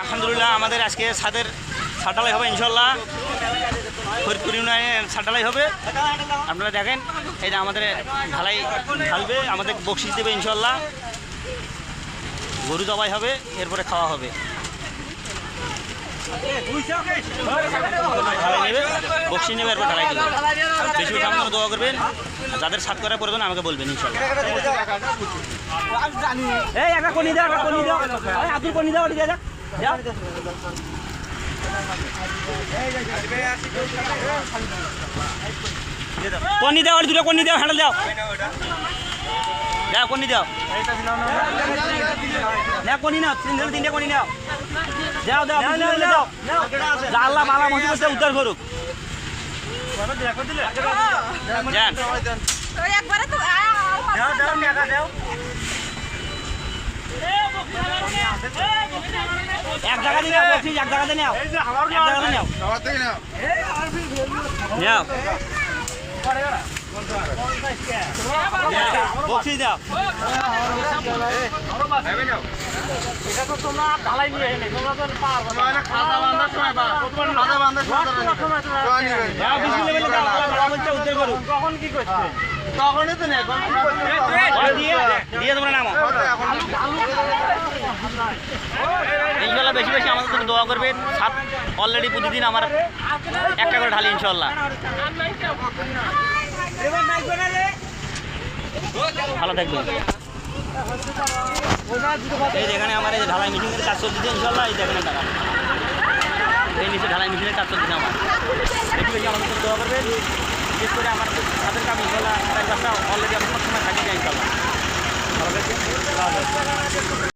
আলহামদুলিল্লাহ আমাদের আজকে ছাদের ছাদ ঢালাই হবে ইনশাল্লাহ। ফরিদপুর ইউনিয়নের ছাদ ঢালাই হবে। আপনারা দেখেন এই যে আমাদের ঢালাই ঢালবে, আমাদের বকশিস দেবে ইনশাল্লাহ। গরু জবাই হবে, এরপরে খাওয়া হবে। ঢালাই নেবে, বকশিস নেবে, এরপর ঢালাই দেবে। বেশি বেশি আপনারা দোয়া করবেন। যাদের ছাদ করার প্রয়োজন আমাকে বলবেন ইনশাল্লাহ। এই একটা কোনি দাও, একটা কোনি দাও, আতুর কোনি দাও, দিয়ে যা কোনি দাও, দুটো কোনি দাও, হ্যান্ডেল দাও, দাও কোনি দাও, না কোনি নাও, তিনটে কোনি নাও, যাও দাও দাও, আল্লাহ বালা মসজিদ করতে উদ্ধার করুক। যান এক জায়গাতে নাও, বলছিস এক জায়গাতে নাও, এক জায়গাতে নাও, নাও বকশিস দাও। এটা তো তোমরা ঢালাই নিয়ে এনে তোমরা তো পারবে না, খাজা বান্ধার সময় বা খাজা বান্ধার সময় দাও, বিশ লেভেলে দাও, আল্লাহ বলছে উদ্ধার করুক। কখন কি করছে? তখনই তো না, এখন কি করছে? দিয়ে দিয়ে তোমরা নামো ইনশাল্লাহ। বেশি বেশি আমাদের জন্য দোয়া করবেন। ছাদ অলরেডি প্রতিদিন আমার একটা করে ঢালি ইনশাল্লাহ। ভালো থাকবেন। এই যেখানে আমার এই যে ঢালাই মেশিনের কাজ চলতেছে ইনশাল্লাহ। এই যেখানে টাকা এই নিচে ঢালাই মেশিনের কাজ চলতেছে আমার। বেশি বেশি আমাদের জন্য দোয়া করবেন। বিশেষ করে আমার ছাদের কাজ ইনশাল্লাহ অলরেডি আমার সব সময় থাকি যায় ইনশাল্লাহ। ভালো থাকবেন।